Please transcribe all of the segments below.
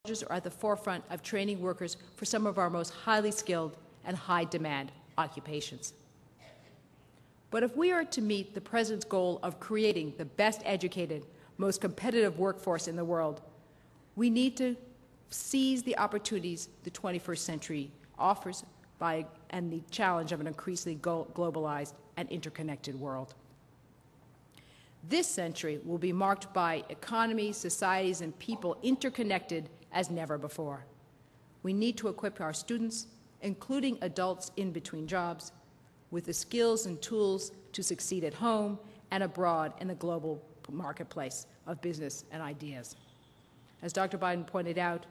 colleges are at the forefront of training workers for some of our most highly skilled and high-demand occupations. But if we are to meet the President's goal of creating the best educated, most competitive workforce in the world, we need to seize the opportunities the 21st century offers and the challenge of an increasingly globalized and interconnected world. This century will be marked by economies, societies, and people interconnected as never before. We need to equip our students, including adults in between jobs, with the skills and tools to succeed at home and abroad in the global marketplace of business and ideas. As Dr. Biden pointed out,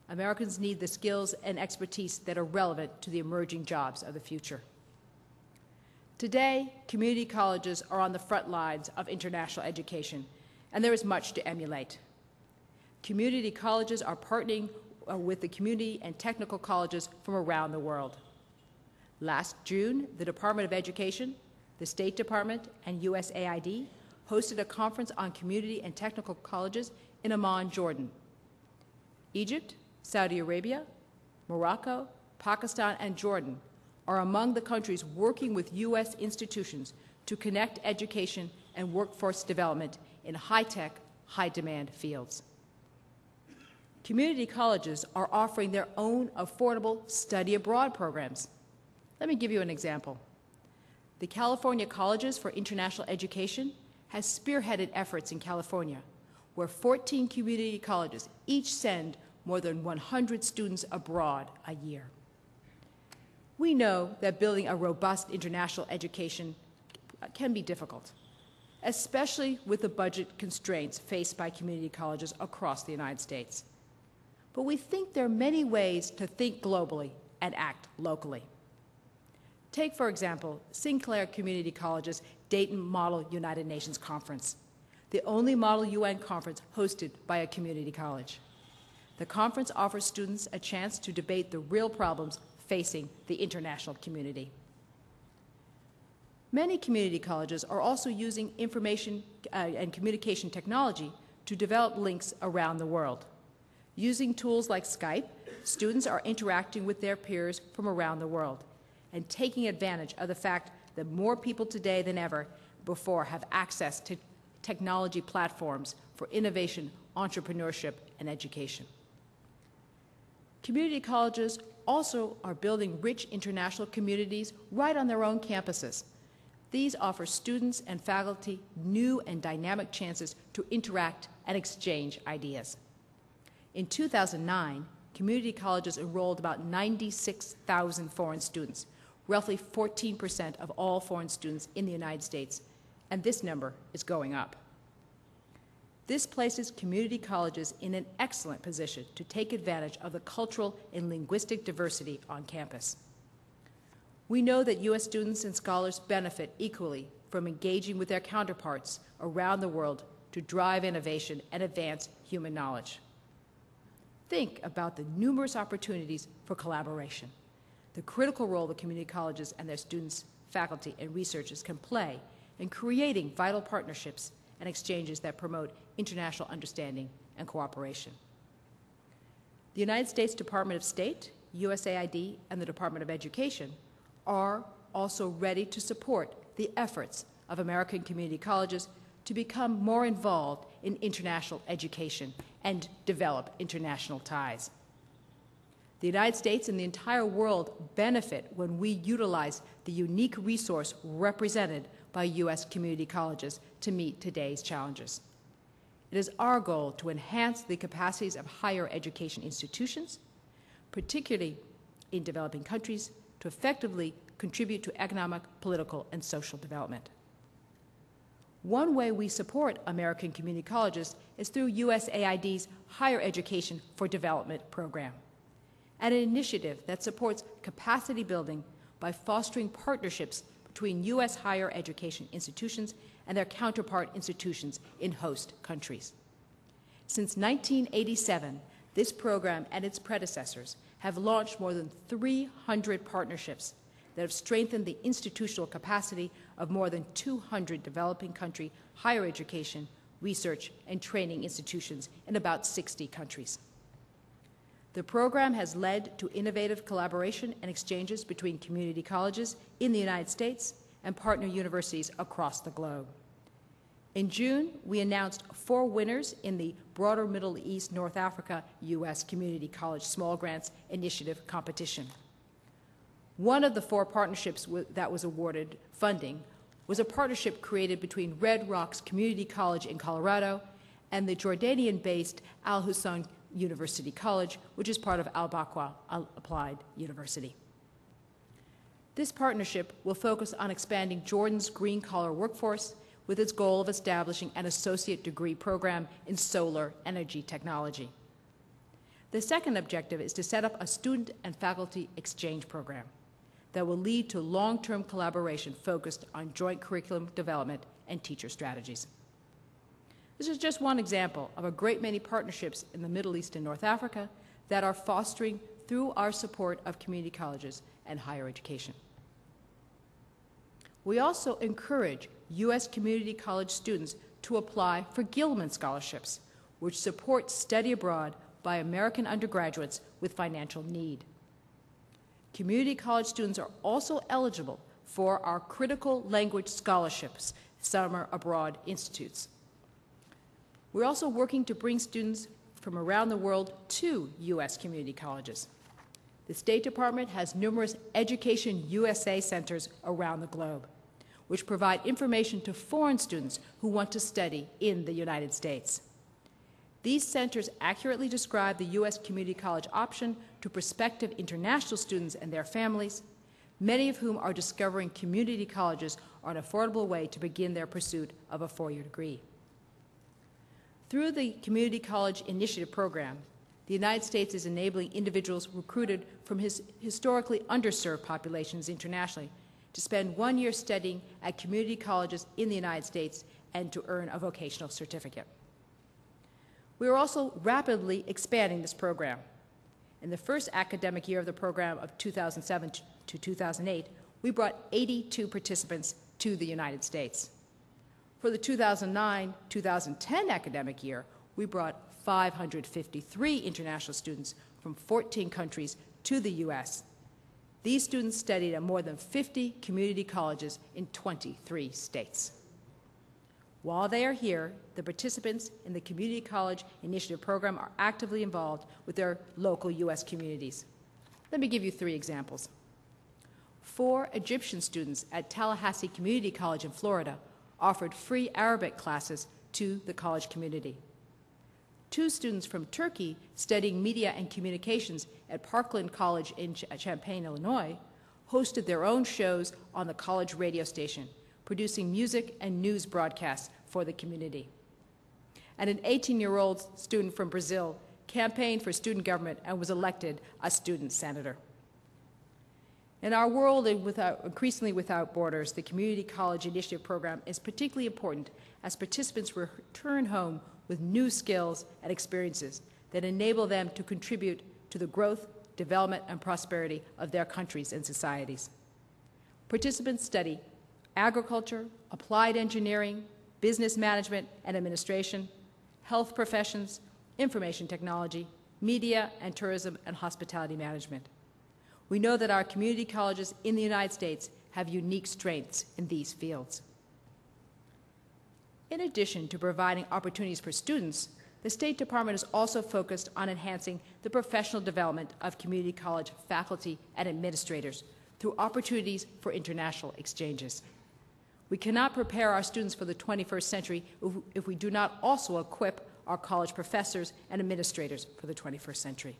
Americans need the skills and expertise that are relevant to the emerging jobs of the future. Today, community colleges are on the front lines of international education, and there is much to emulate. Community colleges are partnering with the community and technical colleges from around the world. Last June, the Department of Education, the State Department, and USAID hosted a conference on community and technical colleges in Amman, Jordan. Egypt, Saudi Arabia, Morocco, Pakistan, and Jordan are among the countries working with U.S. institutions to connect education and workforce development in high-tech, high-demand fields. Community colleges are offering their own affordable study abroad programs. Let me give you an example. The California Colleges for International Education has spearheaded efforts in California, where 14 community colleges each send more than 100 students abroad a year. We know that building a robust international education can be difficult, especially with the budget constraints faced by community colleges across the United States. But we think there are many ways to think globally and act locally. Take, for example, Sinclair Community College's Dayton Model United Nations Conference, the only Model UN conference hosted by a community college. The conference offers students a chance to debate the real problems facing the international community. Many community colleges are also using information and communication technology to develop links around the world. Using tools like Skype, students are interacting with their peers from around the world and taking advantage of the fact that more people today than ever before have access to technology platforms for innovation, entrepreneurship, and education. Community colleges also are building rich international communities right on their own campuses. These offer students and faculty new and dynamic chances to interact and exchange ideas. In 2009, community colleges enrolled about 96,000 foreign students, roughly 14% of all foreign students in the United States, and this number is going up. This places community colleges in an excellent position to take advantage of the cultural and linguistic diversity on campus. We know that U.S. students and scholars benefit equally from engaging with their counterparts around the world to drive innovation and advance human knowledge. Think about the numerous opportunities for collaboration, the critical role that community colleges and their students, faculty, and researchers can play in creating vital partnerships and exchanges that promote international understanding and cooperation. The United States Department of State, USAID, and the Department of Education are also ready to support the efforts of American community colleges to become more involved in international education and develop international ties. The United States and the entire world benefit when we utilize the unique resource represented by U.S. community colleges to meet today's challenges. It is our goal to enhance the capacities of higher education institutions, particularly in developing countries, to effectively contribute to economic, political, and social development. One way we support American community colleges is through USAID's Higher Education for Development program, an initiative that supports capacity building by fostering partnerships between U.S. higher education institutions and their counterpart institutions in host countries. Since 1987, this program and its predecessors have launched more than 300 partnerships that have strengthened the institutional capacity of more than 200 developing country higher education, research, and training institutions in about 60 countries. The program has led to innovative collaboration and exchanges between community colleges in the United States and partner universities across the globe. In June, we announced 4 winners in the Broader Middle East North Africa U.S. Community College Small Grants Initiative competition. One of the 4 partnerships that was awarded funding was a partnership created between Red Rocks Community College in Colorado and the Jordanian-based Al Hussein University College, which is part of Al-Baqwa Applied University. This partnership will focus on expanding Jordan's green-collar workforce with its goal of establishing an associate degree program in solar energy technology. The second objective is to set up a student and faculty exchange program that will lead to long-term collaboration focused on joint curriculum development and teacher strategies. This is just one example of a great many partnerships in the Middle East and North Africa that are fostering through our support of community colleges and higher education. We also encourage U.S. community college students to apply for Gilman scholarships, which support study abroad by American undergraduates with financial need. Community college students are also eligible for our critical language scholarships, summer abroad institutes. We're also working to bring students from around the world to U.S. community colleges. The State Department has numerous Education USA centers around the globe, which provide information to foreign students who want to study in the United States. These centers accurately describe the U.S. community college option to prospective international students and their families, many of whom are discovering community colleges are an affordable way to begin their pursuit of a 4-year degree. Through the Community College Initiative Program, the United States is enabling individuals recruited from historically underserved populations internationally to spend 1 year studying at community colleges in the United States and to earn a vocational certificate. We are also rapidly expanding this program. In the first academic year of the program of 2007 to 2008, we brought 82 participants to the United States. For the 2009-2010 academic year, we brought 553 international students from 14 countries to the U.S. These students studied at more than 50 community colleges in 23 states. While they are here, the participants in the Community College Initiative Program are actively involved with their local U.S. communities. Let me give you 3 examples. 4 Egyptian students at Tallahassee Community College in Florida offered free Arabic classes to the college community. 2 students from Turkey studying media and communications at Parkland College in Champaign, Illinois, hosted their own shows on the college radio station, producing music and news broadcasts for the community. And an 18-year-old student from Brazil campaigned for student government and was elected a student senator. In our world increasingly without borders, the Community College Initiative Program is particularly important as participants return home with new skills and experiences that enable them to contribute to the growth, development, and prosperity of their countries and societies. Participants study agriculture, applied engineering, business management and administration, health professions, information technology, media and tourism and hospitality management. We know that our community colleges in the United States have unique strengths in these fields. In addition to providing opportunities for students, the State Department is also focused on enhancing the professional development of community college faculty and administrators through opportunities for international exchanges. We cannot prepare our students for the 21st century if we do not also equip our college professors and administrators for the 21st century.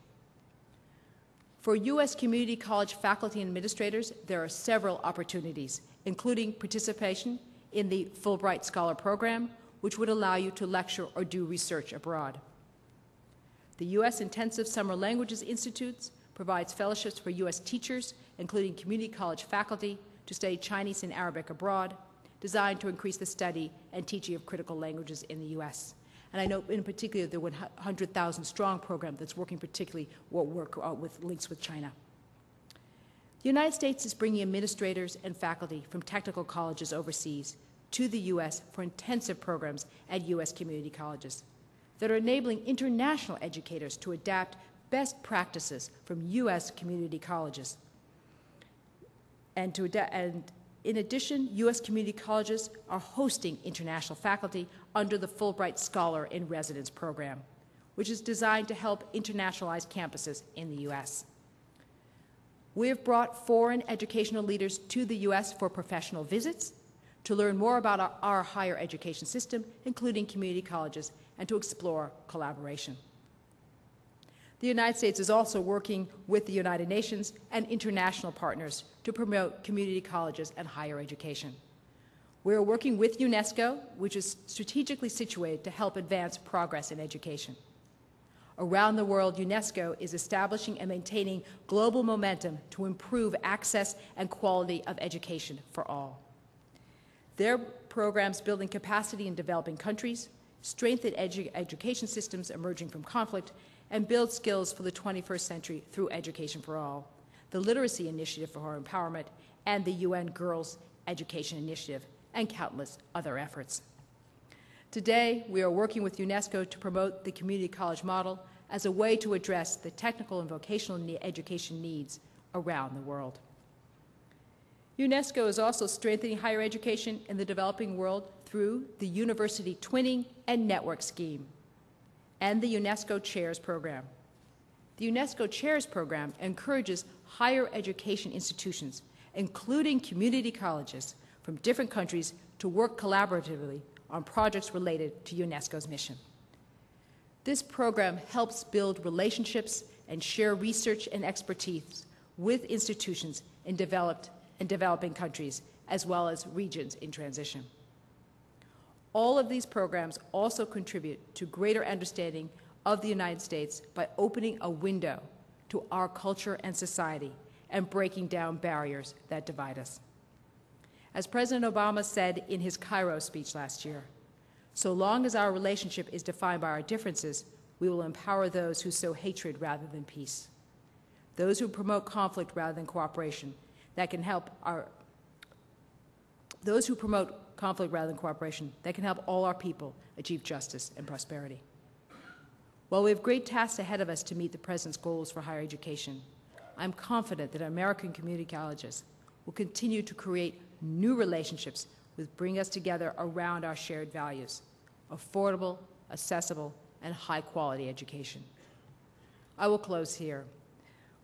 For U.S. community college faculty and administrators, there are several opportunities, including participation in the Fulbright Scholar Program, which would allow you to lecture or do research abroad. The U.S. Intensive Summer Languages Institute provides fellowships for U.S. teachers, including community college faculty, to study Chinese and Arabic abroad, designed to increase the study and teaching of critical languages in the U.S. And I know in particular the 100,000 Strong program that's working particularly with links with China. The United States is bringing administrators and faculty from technical colleges overseas to the U.S. for intensive programs at U.S. community colleges that are enabling international educators to adapt best practices from U.S. community colleges. And in addition, U.S. community colleges are hosting international faculty under the Fulbright Scholar in Residence program, which is designed to help internationalize campuses in the U.S. We have brought foreign educational leaders to the U.S. for professional visits, to learn more about our higher education system, including community colleges, and to explore collaboration. The United States is also working with the United Nations and international partners to promote community colleges and higher education. We are working with UNESCO, which is strategically situated to help advance progress in education. Around the world, UNESCO is establishing and maintaining global momentum to improve access and quality of education for all. Their programs building capacity in developing countries, strengthen education systems emerging from conflict, and build skills for the 21st century through Education for All, the Literacy Initiative for Empowerment, and the UN Girls Education Initiative, and countless other efforts. Today, we are working with UNESCO to promote the community college model as a way to address the technical and vocational education needs around the world. UNESCO is also strengthening higher education in the developing world through the University Twinning and Network Scheme and the UNESCO Chairs Program. The UNESCO Chairs Program encourages higher education institutions, including community colleges from different countries, to work collaboratively on projects related to UNESCO's mission. This program helps build relationships and share research and expertise with institutions in developing countries, as well as regions in transition. All of these programs also contribute to greater understanding of the United States by opening a window to our culture and society and breaking down barriers that divide us. As President Obama said in his Cairo speech last year, so long as our relationship is defined by our differences, we will empower those who sow hatred rather than peace, those who promote conflict rather than cooperation, that can help all our people achieve justice and prosperity. While we have great tasks ahead of us to meet the President's goals for higher education, I'm confident that American community colleges will continue to create new relationships which bring us together around our shared values: affordable, accessible, and high-quality education. I will close here.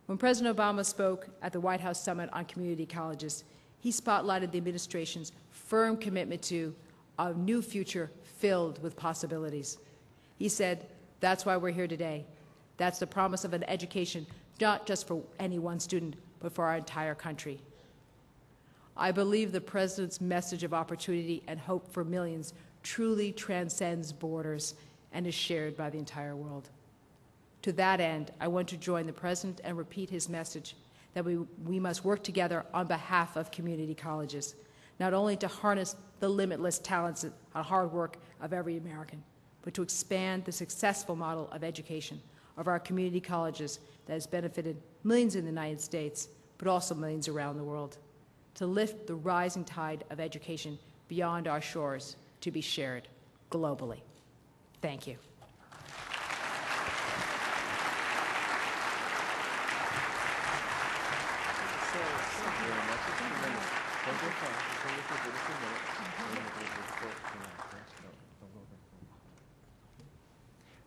When President Obama spoke at the White House Summit on Community Colleges, he spotlighted the administration's firm commitment to a new future filled with possibilities. He said, "That's why we're here today. That's the promise of an education not just for any one student, but for our entire country." I believe the President's message of opportunity and hope for millions truly transcends borders and is shared by the entire world. To that end, I want to join the President and repeat his message that we must work together on behalf of community colleges, not only to harness the limitless talents and hard work of every American, but to expand the successful model of education of our community colleges that has benefited millions in the United States, but also millions around the world, to lift the rising tide of education beyond our shores to be shared globally. Thank you.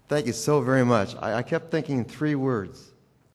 Thank you so very much. I kept thinking three words: